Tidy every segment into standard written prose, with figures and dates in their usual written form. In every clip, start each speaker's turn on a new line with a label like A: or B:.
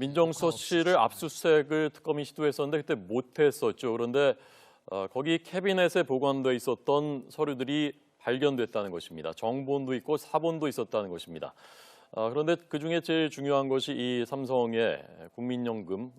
A: 민정수석실을 압수수색을 특검이 시도했었는데 그때 못했었죠. 그런데 거기 캐비넷에 보관돼 있었던 서류들이 발견됐다는 것입니다. 정본도 있고 사본도 있었다는 것입니다. 그런데 그중에 제일 중요한 것이 이 삼성의 국민연금,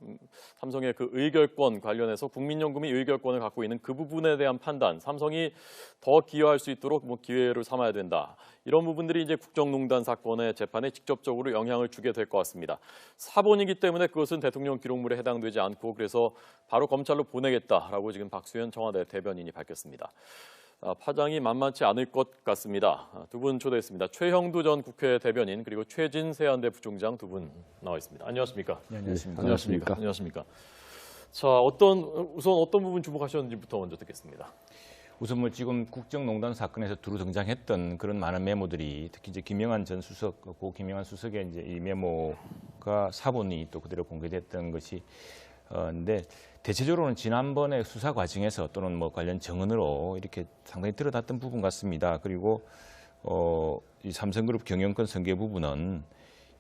A: 삼성의 그 의결권 관련해서 국민연금이 의결권을 갖고 있는 그 부분에 대한 판단, 삼성이 더 기여할 수 있도록 기회를 삼아야 된다. 이런 부분들이 이제 국정농단 사건의 재판에 직접적으로 영향을 주게 될 것 같습니다. 사본이기 때문에 그것은 대통령 기록물에 해당되지 않고 그래서 바로 검찰로 보내겠다라고 지금 박수현 청와대 대변인이 밝혔습니다. 파장이 만만치 않을 것 같습니다. 두 분 초대했습니다. 최형두 전 국회 대변인 그리고 최진 세안대 부총장 두 분 나와 있습니다. 안녕하십니까?
B: 네, 안녕하십니까?
A: 안녕하십니까? 안녕하십니까? 자, 우선 어떤 부분 주목하셨는지부터 먼저 듣겠습니다.
B: 우선 지금 국정농단 사건에서 두루 등장했던 그런 많은 메모들이 특히 이제 김영한 전 수석, 고 김영한 수석의 이제 이 메모가 사본이 또 그대로 공개됐던 것이 근데 대체적으로는 지난번에 수사 과정에서 또는 관련 정언으로 이렇게 상당히 드러났던 부분 같습니다. 그리고 이 삼성그룹 경영권 승계 부분은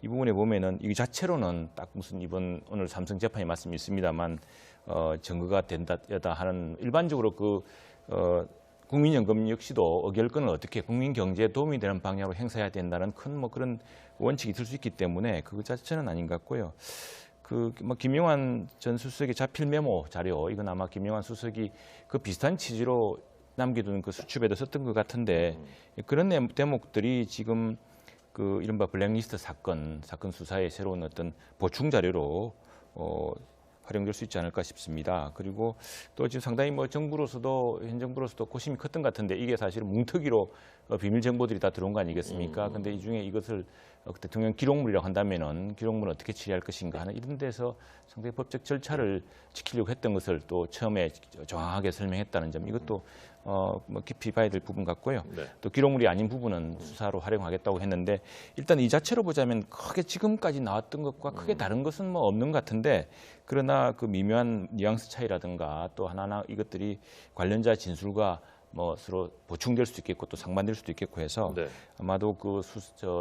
B: 이 부분에 보면은 이 자체로는 딱 무슨 오늘 삼성 재판에 말씀이 있습니다만 증거가 된다 하는 일반적으로 국민연금 역시도 의결권을 어떻게 국민 경제에 도움이 되는 방향으로 행사해야 된다는 큰 그런 원칙이 있을 수 있기 때문에 그 자체는 아닌 것 같고요. 김영환 전 수석의 자필 메모 자료, 이건 아마 김영환 수석이 그 비슷한 취지로 남겨둔 그 수첩에도 썼던 것 같은데 그런 대목들이 지금 그 이른바 블랙리스트 사건 수사의 새로운 어떤 보충 자료로 활용될 수 있지 않을까 싶습니다. 그리고 또 지금 상당히 현 정부로서도 고심이 컸던 것 같은데 이게 사실은 뭉터기로 비밀 정보들이 다 들어온 거 아니겠습니까? 근데 이 중에 이것을 대통령 기록물이라고 한다면은 기록물은 어떻게 처리할 것인가 하는 이런 데서 상당히 법적 절차를 지키려고 했던 것을 또 처음에 정확하게 설명했다는 점, 이것도 깊이 봐야 될 부분 같고요.
A: 네.
B: 또 기록물이 아닌 부분은 수사로 활용하겠다고 했는데 일단 이 자체로 보자면 크게 지금까지 나왔던 것과 크게 다른 것은 없는 것 같은데, 그러나 그 미묘한 뉘앙스 차이라든가 또 하나하나 이것들이 관련자 진술과 서로 보충될 수도 있겠고 또 상반될 수도 있겠고 해서
A: 네.
B: 아마도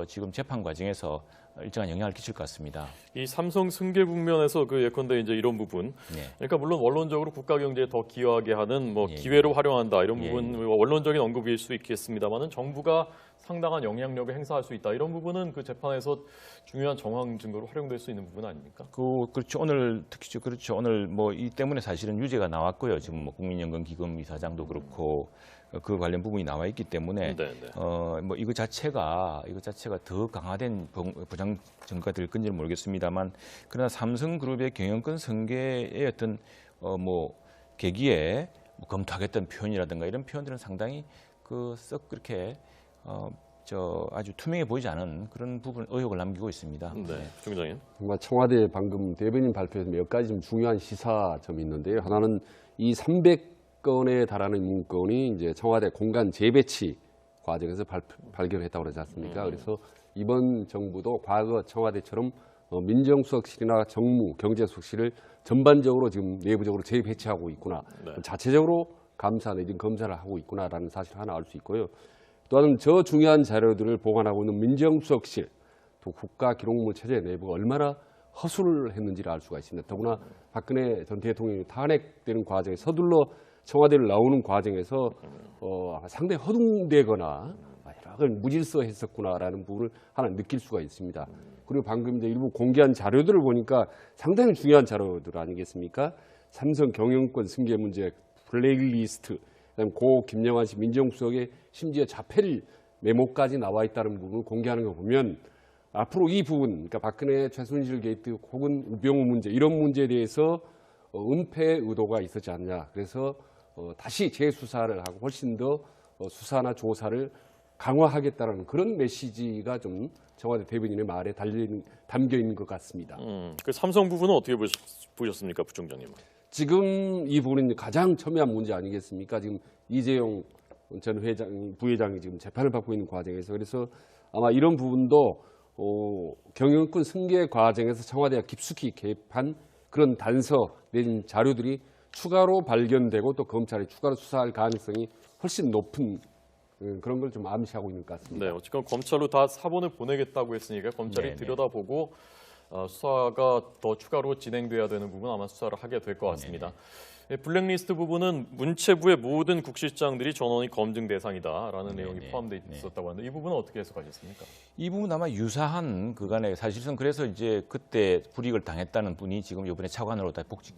B: 지금 재판 과정에서 일정한 영향을 끼칠 것 같습니다.
A: 이 삼성 승계 국면에서 예컨대 이제 이런 부분, 그러니까 물론 원론적으로 국가 경제에 더 기여하게 하는 기회로 활용한다 이런 부분 원론적인 언급일 수 있겠습니다만은 정부가 상당한 영향력을 행사할 수 있다 이런 부분은 그 재판에서 중요한 정황 증거로 활용될 수 있는 부분 아닙니까?
B: 그렇죠. 오늘 특히 그렇죠. 오늘 이 때문에 사실은 유죄가 나왔고요. 지금 국민연금기금 이사장도 그렇고 그 관련 부분이 나와 있기 때문에 이거 자체가 더 강화된 보장 증거가 될 건지는 모르겠습니다만, 그러나 삼성그룹의 경영권 승계의 어떤 계기에 검토하겠다는 표현이라든가 이런 표현들은 상당히 썩 그렇게 아주 투명해 보이지 않은 그런 부분 의혹을 남기고 있습니다.
A: 네, 부총장님.
C: 정말 청와대 방금 대변인 발표에서 몇 가지 좀 중요한 시사점이 있는데요. 하나는 이 300건에 달하는 문건이 이제 청와대 공간 재배치 과정에서 발견했다고 그러지 않습니까? 그래서 이번 정부도 과거 청와대처럼 민정수석실이나 정무, 경제수석실을 전반적으로 지금 내부적으로 재배치하고 있구나. 자체적으로 감사 내지는 검사를 하고 있구나라는 사실 하나 알 수 있고요. 또한 저 중요한 자료들을 보관하고 있는 민정수석실, 또 국가기록물 체제 내부가 얼마나 허술을 했는지를 알 수가 있습니다. 더구나 박근혜 전 대통령이 탄핵되는 과정에 서둘러 청와대를 나오는 과정에서 상당히 허둥대거나 여러 무질서했었구나라는 부분을 하나 느낄 수가 있습니다. 그리고 방금 이제 일부 공개한 자료들을 보니까 상당히 중요한 자료들 아니겠습니까? 삼성 경영권 승계 문제, 블랙리스트, 그다음 고 김영환 씨 민정수석의 심지어 자필 메모까지 나와 있다는 부분을 공개하는 거 보면 앞으로 이 부분, 그러니까 박근혜 최순실 게이트 혹은 우병우 문제 이런 문제에 대해서 은폐 의도가 있었지 않냐. 그래서 다시 재수사를 하고 훨씬 더 수사나 조사를 강화하겠다는 그런 메시지가 좀 청와대 대변인의 말에 담겨 있는 것 같습니다.
A: 그 삼성 부분은 어떻게 보셨습니까, 부총장님?
C: 지금 이 부분이 가장 첨예한 문제 아니겠습니까? 지금 이재용 전 부회장이 지금 재판을 받고 있는 과정에서, 그래서 아마 이런 부분도 경영권 승계 과정에서 청와대가 깊숙이 개입한 그런 단서 내진 자료들이 추가로 발견되고 또 검찰이 추가로 수사할 가능성이 훨씬 높은 그런 걸 좀 암시하고 있는 것 같습니다.
A: 네, 어쨌건 검찰로 다 사본을 보내겠다고 했으니까 검찰이 들여다보고 수사가 더 추가로 진행돼야 되는 부분 아마 수사를 하게 될 것 같습니다. 예, 블랙리스트 부분은 문체부의 모든 국실장들이 전원이 검증 대상이다라는 내용이 포함되어 있었다고 하는데 이 부분은 어떻게 해석하셨습니까?
B: 이 부분 아마 유사한 그간에 사실상 그래서 이제 그때 불이익을 당했다는 분이 지금 이번에 차관으로 다 복직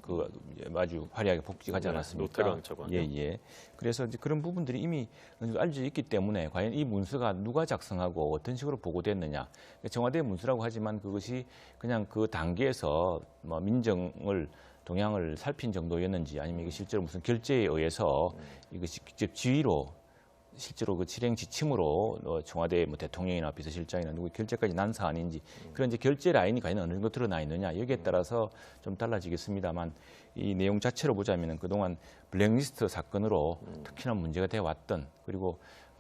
B: 아주 화려하게 복직하지 않았습니까?
A: 노태강 차관이요.
B: 예. 그래서 이제 그런 부분들이 이미 알려져 있기 때문에 과연 이 문서가 누가 작성하고 어떤 식으로 보고됐느냐. 청와대 문서라고 하지만 그것이 그냥 그 단계에서 뭐 민정을 동향을 살핀 정도였는지 아니면 이게 실제로 무슨 결재에 의해서 이것이 직접 지휘로 실제로 그 실행 지침으로 청와대 뭐 대통령이나 비서실장이나 누구 결재까지 난 사안인지 그런 이제 결재 라인이 과연 어느 정도 드러나 있느냐 여기에 따라서 좀 달라지겠습니다만 이 내용 자체로 보자면은 그동안 블랙리스트 사건으로 특히나 문제가 돼 왔던 그리고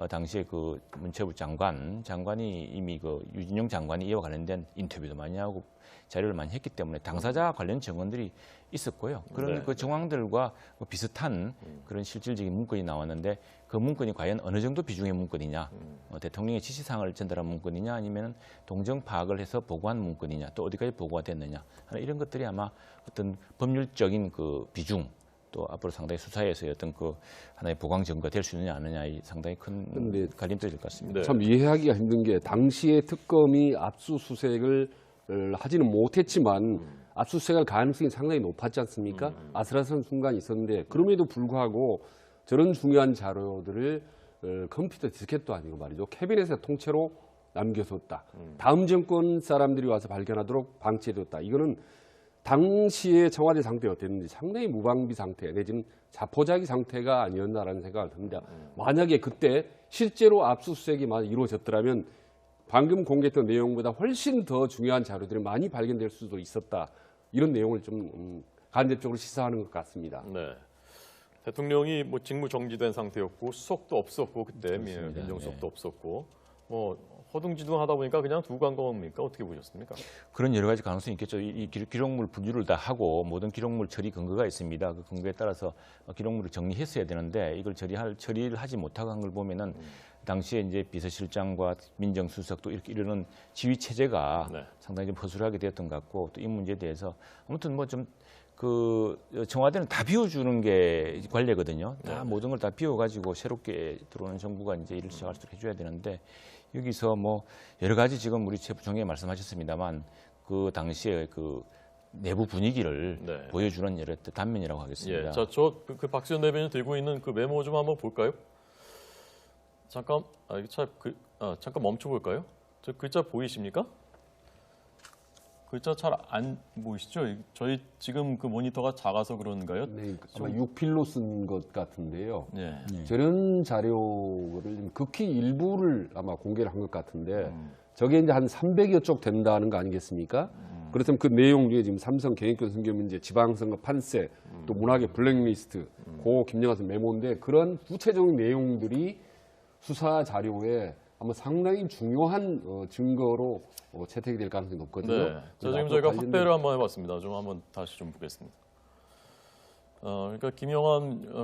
B: 당시에 그 문체부 장관이 이미 그 유진용 장관이 이와 관련된 인터뷰도 많이 하고 자료를 많이 했기 때문에 당사자 관련 증언들이 있었고요. 그런 그 정황들과 비슷한 그런 실질적인 문건이 나왔는데 그 문건이 과연 어느 정도 비중의 문건이냐, 대통령의 지시사항을 전달한 문건이냐, 아니면 동정 파악을 해서 보고한 문건이냐, 또 어디까지 보고가 됐느냐, 이런 것들이 아마 어떤 법률적인 그 비중, 또 앞으로 상당히 수사에서의 어떤 그 하나의 보강 증거가 될 수 있느냐, 아느냐, 상당히 큰 갈림점이 될 것 같습니다.
C: 참 이해하기가 힘든 게 당시에 특검이 압수수색을 하지는 못했지만 압수수색할 가능성이 상당히 높았지 않습니까? 아슬아슬한 순간이 있었는데 그럼에도 불구하고 저런 중요한 자료들을 컴퓨터 디스켓도 아니고 말이죠. 캐비넷의 통째로 남겨뒀다. 다음 정권 사람들이 와서 발견하도록 방치해뒀다. 이거는 당시의 청와대 상태가 어땠는지 상당히 무방비 상태 내지는 자포자기 상태가 아니었나라는 생각을 듭니다. 만약에 그때 실제로 압수수색이 이루어졌더라면 방금 공개했던 내용보다 훨씬 더 중요한 자료들이 많이 발견될 수도 있었다. 이런 내용을 좀 간접적으로 시사하는 것 같습니다.
A: 네. 대통령이 뭐 직무 정지된 상태였고 수석도 없었고 그때 민정수석도 없었고 뭐 허둥지둥하다 보니까 그냥 두고 간 겁니까? 어떻게 보셨습니까?
B: 그런 여러 가지 가능성이 있겠죠. 이 기록물 분류를 다 하고 모든 기록물 처리 근거가 있습니다. 그 근거에 따라서 기록물을 정리했어야 되는데 이걸 처리를 하지 못하고 한 걸 보면은 당시에 이제 비서실장과 민정수석 또 이렇게 이러는 지휘 체제가 상당히 좀 허술하게 되었던 것 같고 또 이 문제에 대해서 아무튼 뭐 좀 그 청와대는 다 비워주는 게 관례거든요. 다 모든 걸 다 비워가지고 새롭게 들어오는 정부가 이제 일을 시작할 수 있게 해줘야 되는데 여기서 뭐 여러 가지 지금 우리 최 부총리 말씀하셨습니다만 그 당시에 그 내부 분위기를 보여주는 여러 단면이라고 하겠습니다.
A: 예, 자, 그 박지원 대변인 들고 있는 그 메모 좀 한번 볼까요? 잠깐, 잠깐 멈춰 볼까요? 저 글자 보이십니까? 글자 잘 안 보이시죠? 저희 지금 그 모니터가 작아서 그런가요?
C: 네, 아마 6필로 쓴 것 같은데요.
A: 네.
C: 저런 자료를 극히 일부를 아마 공개를 한 것 같은데 저게 이제 한 300여 쪽 된다는 거 아니겠습니까? 그렇다면 그 내용 중에 지금 삼성 경영권 승계 문제, 지방선거 판세, 또 문학의 블랙리스트, 고 김영하 메모인데 그런 구체적인 내용들이 수사 자료에 아마 상당히 중요한 증거로 채택이 될 가능성이 높거든요.
A: 네. 자, 지금 저희가 확대를 한번 해봤습니다. 좀 한번 다시 좀 보겠습니다. 그러니까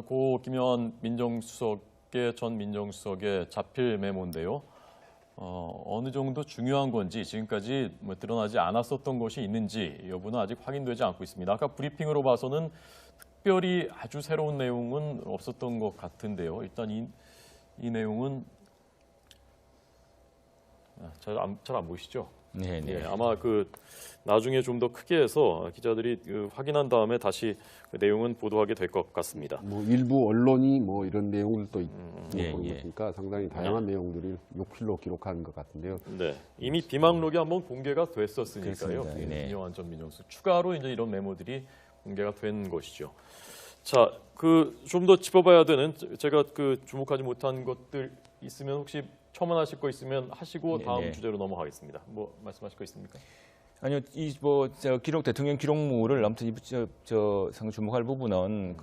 A: 고 김영한 민정수석의 전 민정수석의 자필 메모인데요. 어느 정도 중요한 건지 지금까지 뭐 드러나지 않았었던 것이 있는지 여부는 아직 확인되지 않고 있습니다. 아까 브리핑으로 봐서는 특별히 아주 새로운 내용은 없었던 것 같은데요. 일단 이 내용은 잘 안 보이시죠?
B: 네.
A: 예, 아마 그 나중에 좀 더 크게 해서 기자들이 확인한 다음에 다시 그 내용은 보도하게 될 것 같습니다.
C: 뭐 일부 언론이 뭐 이런 내용들도 있으니까 상당히 다양한 내용들이 6필로 기록한 것 같은데요.
A: 네, 이미 비망록이 한번 공개가 됐었으니까요.
B: 그렇습니다.
A: 김영한 전 민정수석 추가로 이제 이런 메모들이 공개가 된 것이죠. 자, 그 좀 더 짚어봐야 되는 제가 그 주목하지 못한 것들 있으면 혹시 첨언하실 거 있으면 하시고 다음 주제로 넘어가겠습니다. 뭐 말씀하실 거 있습니까?
B: 아니요, 대통령 기록물을 아무튼 상당히 주목할 부분은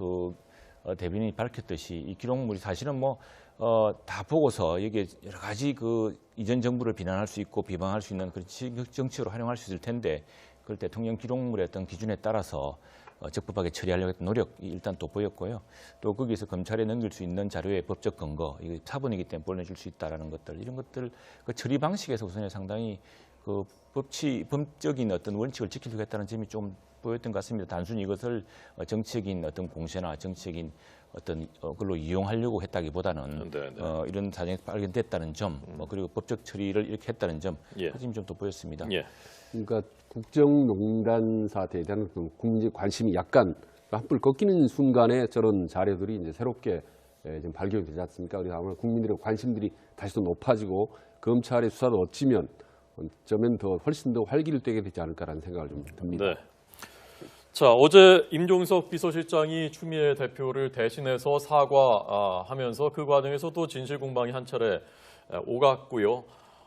B: 대변인이 밝혔듯이 이 기록물이 사실은 다 보고서 여기에 여러 가지 그 이전 정부를 비난할 수 있고 비방할 수 있는 그런 정치로 활용할 수 있을 텐데 그걸 대통령 기록물의 어떤 기준에 따라서 적법하게 처리하려고 했던 노력이 일단 돋보였고요. 또 거기에서 검찰에 넘길 수 있는 자료의 법적 근거, 이게 사본이기 때문에 보내줄 수 있다라는 것들, 이런 것들 그 처리 방식에서 우선 상당히 그 법적인 어떤 원칙을 지키려고 했다는 점이 좀 보였던 것 같습니다. 단순히 이것을 정치적인 어떤 공세나 정치적인 어떤 걸로 이용하려고 했다기보다는
A: 네, 네.
B: 이런 사정이 발견됐다는 점, 그리고 법적 처리를 이렇게 했다는 점,
A: 예.
B: 사진이 좀 돋보였습니다.
A: 예.
C: 그러니까 국정농단 사태에 대한 그 국민적 관심이 약간 한풀 꺾이는 순간에 저런 자료들이 이제 새롭게 좀 발견이 되지 않습니까? 그래서 아마 국민들의 관심들이 다시 또 높아지고 검찰의 수사도 어쩌면 더 훨씬 더 활기를 띠게 되지 않을까라는 생각을 좀 듭니다.
A: 네. 자, 어제 임종석 비서실장이 추미애 대표를 대신해서 사과하면서 그 과정에서 또 진실 공방이 한 차례 오갔고요.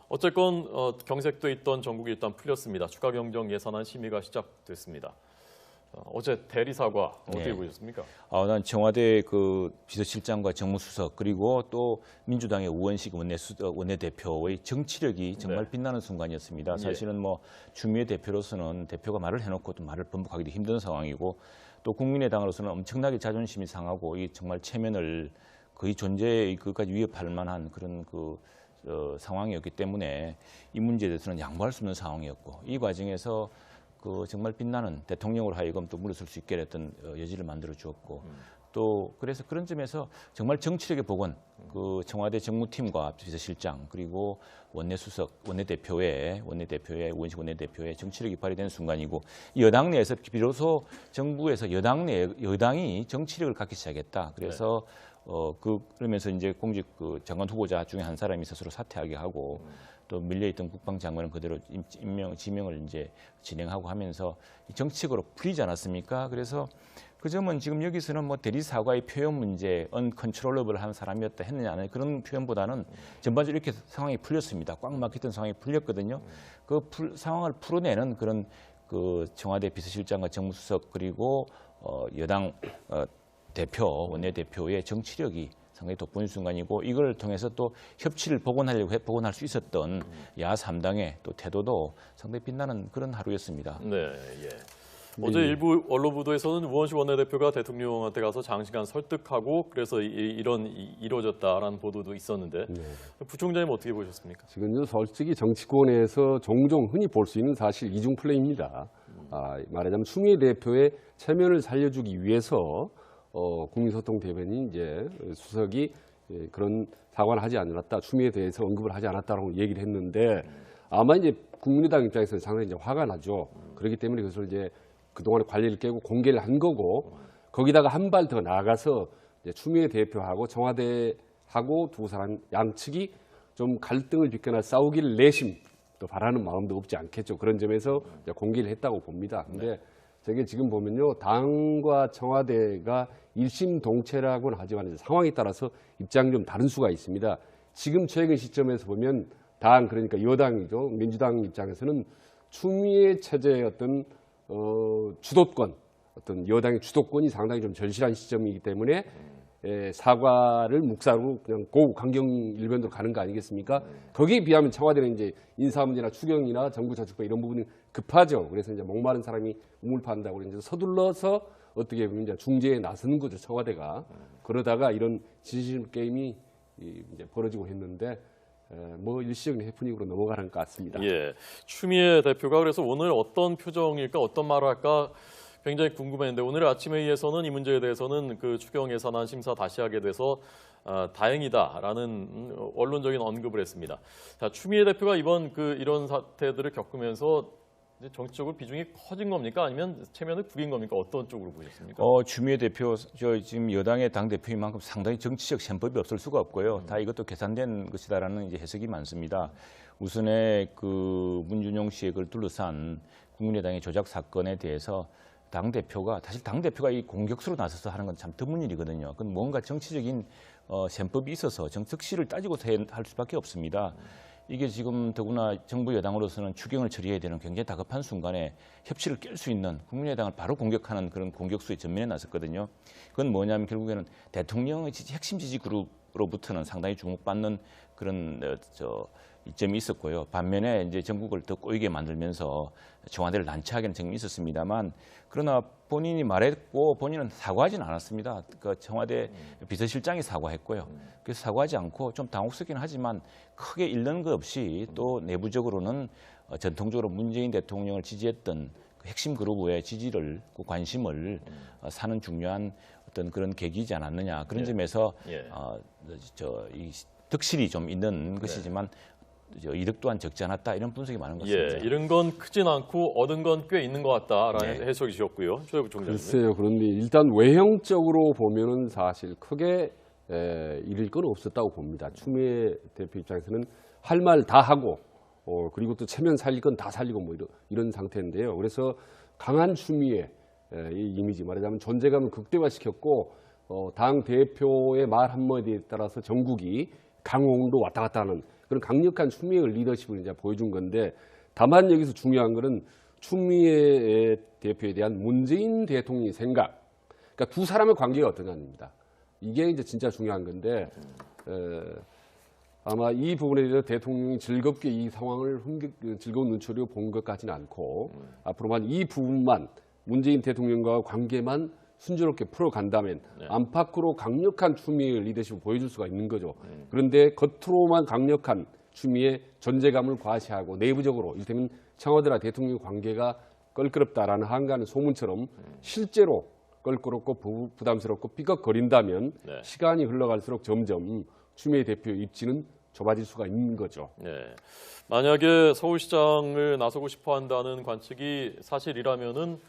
A: 어쨌건 경색돼 있던 전국이 일단 풀렸습니다. 추가 경정 예산안 심의가 시작됐습니다. 어제 대리 사과 어떻게
B: 네.
A: 보셨습니까?
B: 난 청와대 그 비서실장과 정무수석 그리고 또 민주당의 우원식 원내대표의 정치력이 정말
A: 네.
B: 빛나는 순간이었습니다.
A: 예.
B: 사실은 뭐 추미애 대표로서는 대표가 말을 해놓고 또 말을 번복하기도 힘든 상황이고 또 국민의당으로서는 엄청나게 자존심이 상하고 이 정말 체면을 거의 존재의 그까지 위협할 만한 그런 상황이었기 때문에 이 문제에 대해서는 양보할 수 없는 상황이었고 이 과정에서 정말 빛나는 대통령으로 하여금 또 물러설 수 있게 했던 여지를 만들어 주었고 또 그래서 그런 점에서 정말 정치력의 복원 청와대 정무팀과 비서실장 그리고 원내대표의 우원식 원내대표의 정치력이 발휘된 순간이고 여당 내에서 비로소 정부에서 여당이 정치력을 갖기 시작했다. 그래서 그러면서 이제 공직 장관 후보자 중에 한 사람이 스스로 사퇴하게 하고 또 밀려있던 국방장관은 그대로 지명을 이제 진행하고 하면서 정치적으로 풀리지 않았습니까? 그래서 그 점은 지금 여기서는 뭐 대리 사과의 표현 문제, 언컨트롤러블한 사람이었다 했느냐 안 그런 표현보다는 전반적으로 이렇게 상황이 풀렸습니다. 꽉 막혔던 상황이 풀렸거든요. 상황을 풀어내는 그런 청와대 비서실장과 정무수석 그리고 여당 원내대표의 정치력이 상당히 돋보이는 순간이고 이걸 통해서 또 협치를 복원할 수 있었던 야 3당의 또 태도도 상당히 빛나는 그런 하루였습니다.
A: 네, 예. 어제 일부 언론 보도에서는 우원식 원내대표가 대통령한테 가서 장시간 설득하고 그래서 이루어졌다라는 보도도 있었는데 부총장님 어떻게 보셨습니까?
C: 지금 솔직히 정치권에서 종종 흔히 볼 수 있는 사실 이중 플레이입니다. 말하자면 추미애 대표의 체면을 살려주기 위해서 국민소통 대변인 이제 수석이 그런 사과를 하지 않았다, 추미애에 대해서 언급을 하지 않았다라고 얘기를 했는데 아마 이제 국민의당 입장에서는 상당히 이제 화가 나죠. 그렇기 때문에 그것을 이제 그동안의 관리를 깨고 공개를 한 거고 거기다가 한 발 더 나아가서 이제 추미애 대표하고 청와대하고 두 사람 양측이 좀 갈등을 빚거나 싸우기를 내심 또 바라는 마음도 없지 않겠죠. 그런 점에서 이제 공개를 했다고 봅니다. 근데 저게 지금 보면요, 당과 청와대가 일심동체라고는 하지만 상황에 따라서 입장이 좀 다른 수가 있습니다. 지금 최근 시점에서 보면 그러니까 여당이죠. 민주당 입장에서는 추미애 체제의 어떤 주도권, 어떤 여당의 주도권이 상당히 좀 절실한 시점이기 때문에 사과를 묵사로 그냥 강경 일변으로 가는 거 아니겠습니까? 거기에 비하면 청와대는 이제 인사 문제나 추경이나 정부 저축법 이런 부분이 급하죠. 그래서 이제 목마른 사람이 우물 판다고 이제 서둘러서 어떻게 보면 이제 중재에 나서는 거죠, 청와대가. 그러다가 이런 진실 게임이 이제 벌어지고 했는데 뭐 일시적인 해프닝으로 넘어가는 것 같습니다.
A: 예, 추미애 대표가 그래서 오늘 어떤 표정일까, 어떤 말을 할까 굉장히 궁금했는데 오늘 아침 회의에서는 이 문제에 대해서는 추경 예산안 심사 다시 하게 돼서 다행이다라는 언론적인 언급을 했습니다. 자, 추미애 대표가 이번 이런 사태들을 겪으면서 이제 정치적으로 비중이 커진 겁니까? 아니면 체면을 구긴 겁니까? 어떤 쪽으로 보셨습니까?
B: 추미애 대표, 지금 여당의 당 대표인 만큼 상당히 정치적 셈법이 없을 수가 없고요. 다 이것도 계산된 것이다라는 이제 해석이 많습니다. 우선에 문준용 씨의 그걸 둘러싼 국민의당의 조작 사건에 대해서 당 대표가 이 공격수로 나서서 하는 건 참 드문 일이거든요. 그건 뭔가 정치적인 셈법이 있어서 정특실을 따지고 할 수밖에 없습니다. 이게 지금 더구나 정부 여당으로서는 추경을 처리해야 되는 굉장히 다급한 순간에 협치를 깰 수 있는 국민의당을 바로 공격하는 그런 공격수의 전면에 나섰거든요. 그건 뭐냐면 결국에는 대통령의 핵심 지지 그룹으로부터는 상당히 주목받는 그런 이점이 있었고요. 반면에 이제 전국을 더 꼬이게 만들면서 청와대를 난처하게 하는 점이 있었습니다만 그러나 본인이 말했고 본인은 사과하지는 않았습니다. 청와대 비서실장이 사과했고요. 그래서 사과하지 않고 좀 당혹스럽긴 하지만 크게 잃는 것 없이 또 내부적으로는 전통적으로 문재인 대통령을 지지했던 그 핵심 그룹의 지지를, 그 관심을 사는 중요한 어떤 그런 계기이지 않았느냐. 그런
A: 예.
B: 점에서
A: 예.
B: 이 득실이 좀 있는 것이지만 이득 또한 적지 않았다, 이런 분석이 많은 것 같습니다.
A: 예, 잃은 건 크진 않고 얻은 건 꽤 있는 것 같다라는
B: 네.
A: 해석이셨고요. 조혜구 총장님.
C: 글쎄요. 그런데 일단 외형적으로 보면은 사실 크게 잃을 건 없었다고 봅니다. 추미애 대표 입장에서는 할 말 다 하고 그리고 또 체면 살릴 건 다 살리고 뭐 이런 상태인데요. 그래서 강한 추미애 이 이미지, 말하자면 존재감을 극대화시켰고 당 대표의 말 한마디에 따라서 전국이 강홍도 왔다 갔다 하는 그런 강력한 추미애 리더십을 이제 보여준 건데, 다만 여기서 중요한 거는 추미애 대표에 대한 문재인 대통령의 생각, 그러니까 두 사람의 관계가 어떠냐입니다. 이게 이제 진짜 중요한 건데 아마 이 부분에 대해서 대통령이 즐겁게 이 상황을 즐거운 눈초리로 본 것 같지는 않고 앞으로만 이 부분만 문재인 대통령과 관계만 순조롭게 풀어간다면 안팎으로 강력한 추미애 리더십을 보여줄 수가 있는 거죠. 그런데 겉으로만 강력한 추미애 존재감을 과시하고 내부적으로 이를테면 청와대와 대통령 관계가 껄끄럽다라는 한가하는 소문처럼 실제로 껄끄럽고 부담스럽고 삐걱거린다면
A: 네.
C: 시간이 흘러갈수록 점점 추미애 대표의 입지는 좁아질 수가 있는 거죠.
A: 네. 만약에 서울시장을 나서고 싶어 한다는 관측이 사실이라면은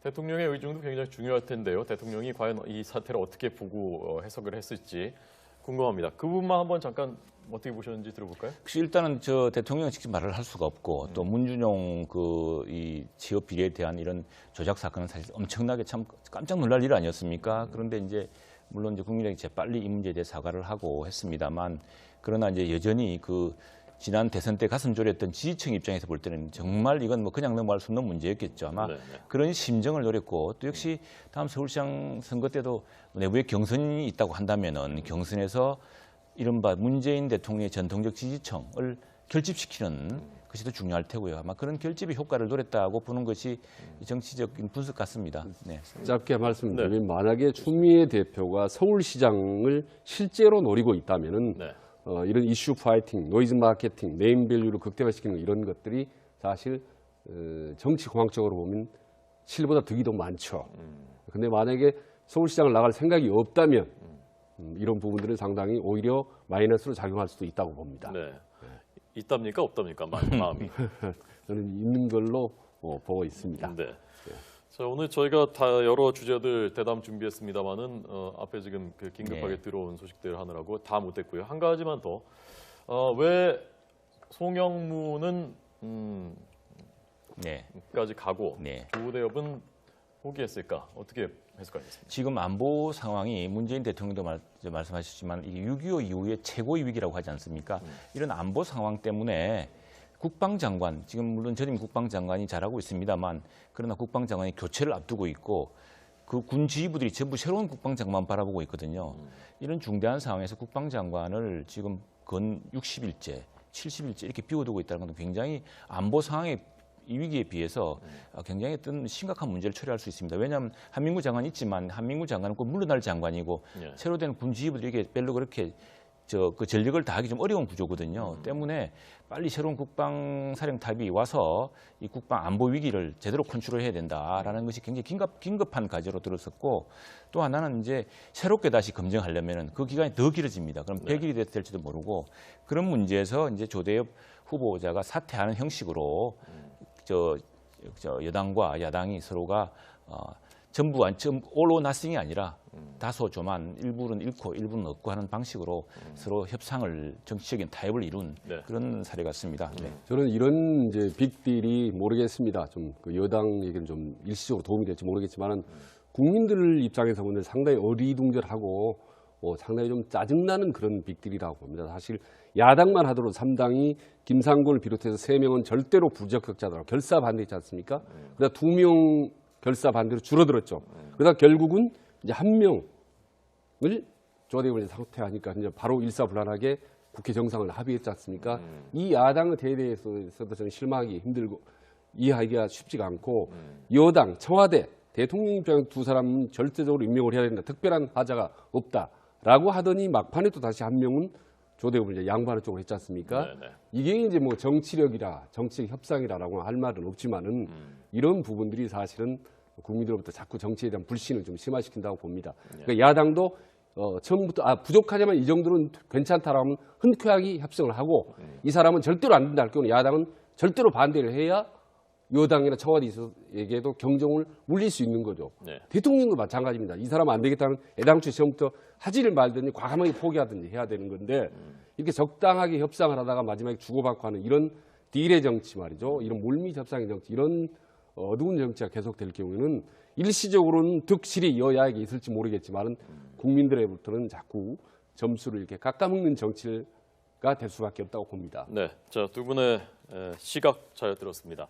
A: 대통령의 의중도 굉장히 중요할 텐데요. 대통령이 과연 이 사태를 어떻게 보고 해석을 했을지 궁금합니다. 그 부분만 한번 잠깐 어떻게 보셨는지 들어볼까요?
B: 혹시 일단은 저 대통령이 직접 말을 할 수가 없고 또 문준용 이 취업 비리에 대한 이런 조작 사건은 사실 엄청나게 참 깜짝 놀랄 일 아니었습니까? 그런데 이제 물론 이제 국민에게 재빨리 이 문제에 대해 사과를 하고 했습니다만, 그러나 이제 여전히 그 지난 대선 때 가슴 졸였던 지지층 입장에서 볼 때는 정말 이건 뭐 그냥 넘어갈 수 없는 문제였겠죠. 아마
A: 네, 네.
B: 그런 심정을 노렸고, 또 역시 다음 서울시장 선거 때도 내부에 경선이 있다고 한다면은 경선에서 이른바 문재인 대통령의 전통적 지지층을 결집시키는 것이 더 중요할 테고요. 아마 그런 결집의 효과를 노렸다고 보는 것이 정치적인 분석 같습니다. 네.
C: 짧게 말씀드리면 만약에 추미애 대표가 서울시장을 실제로 노리고 있다면은
A: 네.
C: 이런 이슈 파이팅, 노이즈 마케팅, 네임 밸류를 극대화시키는 이런 것들이 사실 정치 공학적으로 보면 실보다 득이 더 많죠. 근데 만약에 서울시장을 나갈 생각이 없다면 이런 부분들은 상당히 오히려 마이너스로 작용할 수도 있다고 봅니다.
A: 네. 있답니까? 없답니까? 마음이.
C: 저는 있는 걸로 보고 있습니다.
A: 네. 자, 오늘 저희가 다 여러 주제들 대담 준비했습니다만은 앞에 지금 그 긴급하게 들어온 소식들 하느라고 다 못했고요. 한 가지만 더. 왜 송영무는 까지 가고 조대엽은 포기했을까? 어떻게 해석하겠습니까?
B: 지금 안보 상황이 문재인 대통령도 말씀하셨지만 이게 6.25 이후에 최고의 위기라고 하지 않습니까? 이런 안보 상황 때문에 국방장관, 지금 물론 전임 국방장관이 잘하고 있습니다만, 그러나 국방장관이 교체를 앞두고 있고 그 군 지휘부들이 전부 새로운 국방장관 바라보고 있거든요. 이런 중대한 상황에서 국방장관을 지금 건 60일째, 70일째 이렇게 비워두고 있다는 건 굉장히 안보 상황의 이 위기에 비해서 굉장히 어떤 심각한 문제를 처리할 수 있습니다. 왜냐하면 한민구 장관이 있지만 한민구 장관은 꼭 물러날 장관이고 새로 된 군 지휘부들에게 별로 그렇게 그 전력을 다하기 좀 어려운 구조거든요. 때문에 빨리 새로운 국방사령탑이 와서 이 국방 안보 위기를 제대로 컨트롤해야 된다라는 것이 굉장히 긴급한 과제로 들었었고, 또 하나는 이제 새롭게 다시 검증하려면은 그 기간이 더 길어집니다. 그럼 100일이 될지도 모르고, 그런 문제에서 이제 조대엽 후보자가 사퇴하는 형식으로 여당과 야당이 서로가 전부 all or nothing이 아니라 다소 조만 일부는 잃고 일부는 얻고 하는 방식으로 서로 협상을, 정치적인 타협을 이룬 그런 사례 같습니다. 네.
C: 저는 이런 이제 빅딜이 모르겠습니다. 좀 그 여당에게는 좀 일시적으로 도움이 될지 모르겠지만은 국민들 입장에서 보면 상당히 어리둥절하고 상당히 좀 짜증나는 그런 빅딜이라고 봅니다. 사실 야당만 하더라도 3당이 김상곤을 비롯해서 3명은 절대로 부적격자더라고 결사 반대했지 않습니까? 그러다 2명 결사 반대로 줄어들었죠. 그러다 결국은 이제 1명을 조대엽을 사퇴하니까 이제 바로 일사불란하게 국회 정상을 합의했지 않습니까? 이 야당의 대대에서도 저는 실망하기 힘들고 이해하기가 쉽지가 않고 여당, 청와대, 대통령 입장에서 두 사람은 절대적으로 임명을 해야 된다. 특별한 하자가 없다라고 하더니 막판에 또 다시 1명은 조대부분 이제 양보하는 쪽으로 했지 않습니까?
A: 네네.
C: 이게 이제 뭐 정치력이라 정치적 협상이라고 할 말은 없지만은 이런 부분들이 사실은 국민들로부터 자꾸 정치에 대한 불신을 좀 심화시킨다고 봅니다. 그러니까 야당도 처음부터 부족하지만 이 정도는 괜찮다라면 흔쾌하게 협상을 하고 이 사람은 절대로 안 된다 할 경우는 야당은 절대로 반대를 해야 여당이나 청와대에게도 경종을 울릴 수 있는 거죠.
A: 네.
C: 대통령도 마찬가지입니다. 이 사람은 안 되겠다는 애당초 처음부터 하지를 말든지 과감하게 포기하든지 해야 되는 건데 이렇게 적당하게 협상을 하다가 마지막에 주고받고 하는 이런 딜의 정치 말이죠. 이런 몰미 협상의 정치, 이런 어두운 정치가 계속될 경우에는 일시적으로는 득실이 여야에게 있을지 모르겠지만 국민들로부터는 자꾸 점수를 이렇게 깎아먹는 정치가 될 수밖에 없다고 봅니다.
A: 네, 자, 두 분의 시각 잘 들었습니다.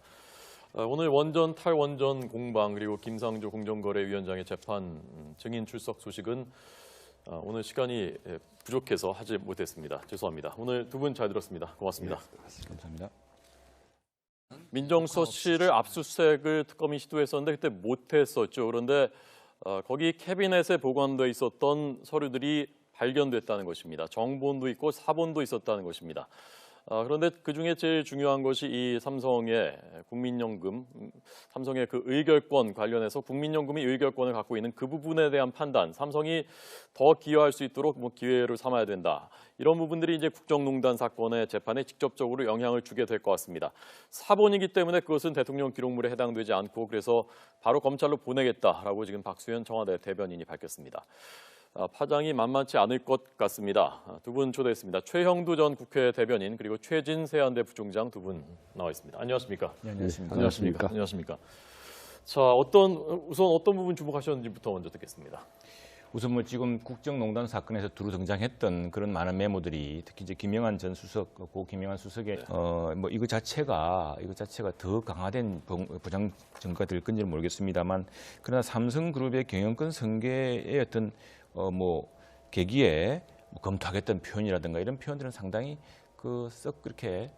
A: 오늘 원전 탈원전 공방 그리고 김상조 공정거래위원장의 재판 증인 출석 소식은 오늘 시간이 부족해서 하지 못했습니다. 죄송합니다. 오늘 두 분 잘 들었습니다. 고맙습니다.
B: 네, 감사합니다.
A: 민정수석실을 압수수색을 특검이 시도했었는데 그때 못했었죠. 그런데 거기 캐비넷에 보관돼 있었던 서류들이 발견됐다는 것입니다. 정본도 있고 사본도 있었다는 것입니다. 그런데 그중에 제일 중요한 것이 이 삼성의 국민연금, 삼성의 그 의결권 관련해서 국민연금이 의결권을 갖고 있는 그 부분에 대한 판단, 삼성이 더 기여할 수 있도록 뭐 기회를 삼아야 된다. 이런 부분들이 이제 국정농단 사건의 재판에 직접적으로 영향을 주게 될 것 같습니다. 사본이기 때문에 그것은 대통령 기록물에 해당되지 않고 그래서 바로 검찰로 보내겠다라고 지금 박수현 청와대 대변인이 밝혔습니다. 파장이 만만치 않을 것 같습니다. 두 분 초대했습니다. 최형두 전 국회 대변인 그리고 최진 세안대 부총장 두 분 나와 있습니다. 안녕하십니까?
B: 네, 안녕하십니까?
C: 안녕하십니까?
A: 안녕하십니까? 자, 우선 어떤 부분 주목하셨는지부터 먼저 듣겠습니다.
B: 우선 뭐 지금 국정농단 사건에서 두루 등장했던 그런 많은 메모들이 특히 이제 김영환 전 수석, 고 김영환 수석의 뭐 이거 자체가 더 강화된 보장 증거가 될 건지는 모르겠습니다만 그러나 삼성그룹의 경영권 승계의 어떤 뭐 계기에 뭐 검토하겠다는 표현이라든가 이런 표현들은 상당히 썩 그렇게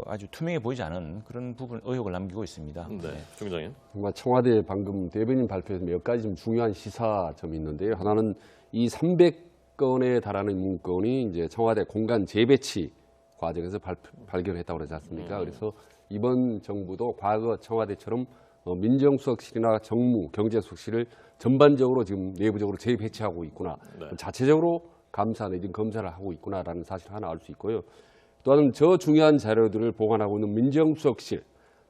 B: 아주 투명해 보이지 않은 그런 부분 의혹을 남기고 있습니다.
A: 네, 총장님.
C: 정말 청와대 방금 대변인 발표에서 몇 가지 좀 중요한 시사점이 있는데요. 하나는 이 300건에 달하는 문건이 이제 청와대 공간 재배치 과정에서 발견했다고 그러지 않습니까? 그래서 이번 정부도 과거 청와대처럼 민정수석실이나 정무, 경제수석실을 전반적으로 지금 내부적으로 재배치하고 있구나.
A: 네.
C: 자체적으로 감사 내지는 검사를 하고 있구나라는 사실을 하나 알 수 있고요. 또한 저 중요한 자료들을 보관하고 있는 민정수석실,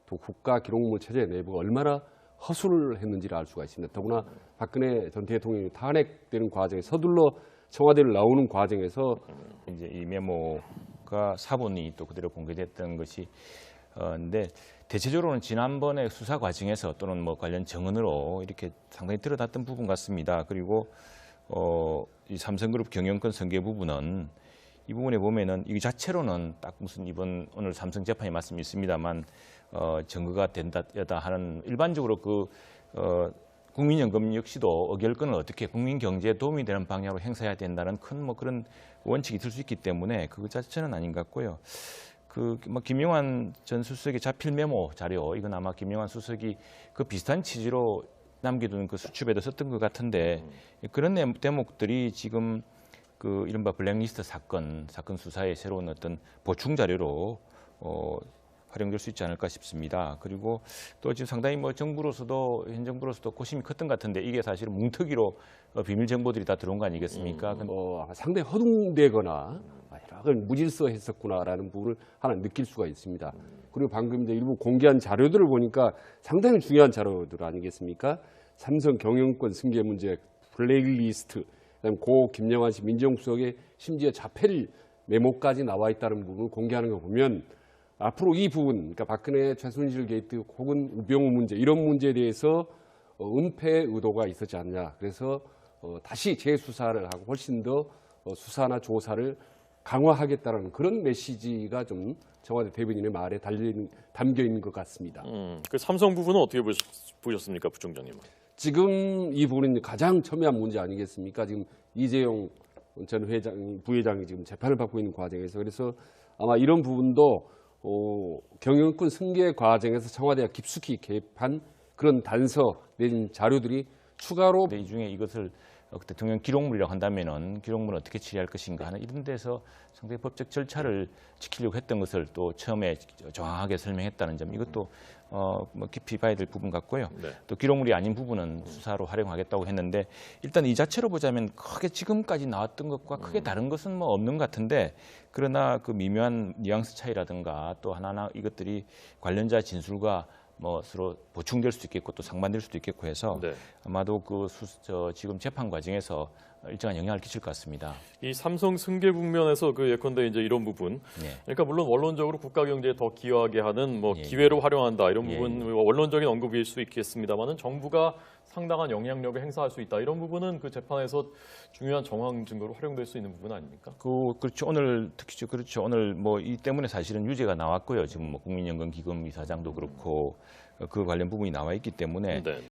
C: 또 국가기록물 체제 내부가 얼마나 허술을 했는지를 알 수가 있습니다. 더구나 박근혜 전 대통령이 탄핵되는 과정에 서둘러 청와대를 나오는 과정에서
B: 이제 이 메모가 사본이 또 그대로 공개됐던 것이 근데 대체적으로는 지난번에 수사 과정에서 또는 뭐 관련 정언으로 이렇게 상당히 드러났던 부분 같습니다. 그리고 이 삼성그룹 경영권 승계 부분은 이 부분에 보면은 이 자체로는 딱 무슨 오늘 삼성 재판의 말씀이 있습니다만 증거가 된다 하는 일반적으로 국민연금 역시도 의결권을 어떻게 국민 경제에 도움이 되는 방향으로 행사해야 된다는 큰 뭐 그런 원칙이 있을 수 있기 때문에 그 자체는 아닌 것 같고요. 김영환 전 수석의 자필 메모 자료 이건 아마 김영환 수석이 그 비슷한 취지로 남겨둔 그 수첩에도 썼던 것 같은데 그런 대목들이 지금 이른바 블랙리스트 사건 수사의 새로운 어떤 보충 자료로 활용될 수 있지 않을까 싶습니다. 그리고 또 지금 상당히 뭐 현 정부로서도 고심이 컸던 것 같은데 이게 사실은 뭉터기로 비밀 정보들이 다 들어온 거 아니겠습니까?
C: 상당히 허둥대거나 이걸 무질서했었구나라는 부분을 하나 느낄 수가 있습니다. 그리고 방금 이제 일부 공개한 자료들을 보니까 상당히 중요한 자료들 아니겠습니까? 삼성 경영권 승계 문제, 블랙리스트, 그다음에 고 김영환 씨 민정수석의 심지어 자필 메모까지 나와 있다는 부분을 공개하는 거 보면 앞으로 이 부분, 그러니까 박근혜 최순실 게이트 혹은 우병우 문제 이런 문제에 대해서 은폐 의도가 있었지 않냐. 그래서 다시 재수사를 하고 훨씬 더 수사나 조사를 강화하겠다는 그런 메시지가 좀 청와대 대변인의 말에 담겨 있는 것 같습니다.
A: 그 삼성 부분은 어떻게 보셨습니까, 부총장님?
C: 지금 이 부분은 가장 첨예한 문제 아니겠습니까? 지금 이재용 전 부회장이 지금 재판을 받고 있는 과정에서 그래서 아마 이런 부분도 경영권 승계 과정에서 청와대가 깊숙이 개입한 그런 단서 내진 자료들이 추가로
B: 이 중에 이것을 대통령 기록물이라고 한다면은 기록물을 어떻게 처리할 것인가 하는 이런 데서 상당히 법적 절차를 지키려고 했던 것을 또 처음에 정확하게 설명했다는 점 이것도 뭐 깊이 봐야 될 부분 같고요.
A: 네.
B: 또 기록물이 아닌 부분은 수사로 활용하겠다고 했는데 일단 이 자체로 보자면 크게 지금까지 나왔던 것과 크게 다른 것은 뭐 없는 것 같은데 그러나 그 미묘한 뉘앙스 차이라든가 또 하나하나 이것들이 관련자 진술과 뭐 서로 보충될 수도 있겠고 또 상반될 수도 있겠고 해서
A: 네.
B: 아마도 그 지금 재판 과정에서 일정한 영향을 끼칠 것 같습니다.
A: 이 삼성 승계 국면에서 그 예컨대 이제 이런 부분,
B: 예.
A: 그러니까 물론 원론적으로 국가 경제에 더 기여하게 하는 뭐
B: 예.
A: 기회로 활용한다 이런
B: 예.
A: 부분 원론적인 언급일 수 있겠습니다만은 정부가 상당한 영향력을 행사할 수 있다 이런 부분은 그 재판에서 중요한 정황 증거로 활용될 수 있는 부분 아닙니까?
B: 그렇죠. 오늘 특히 그렇죠. 오늘 뭐 이 때문에 사실은 유죄가 나왔고요. 지금 뭐 국민연금기금 이사장도 그렇고 그 관련 부분이 나와 있기 때문에
A: 네.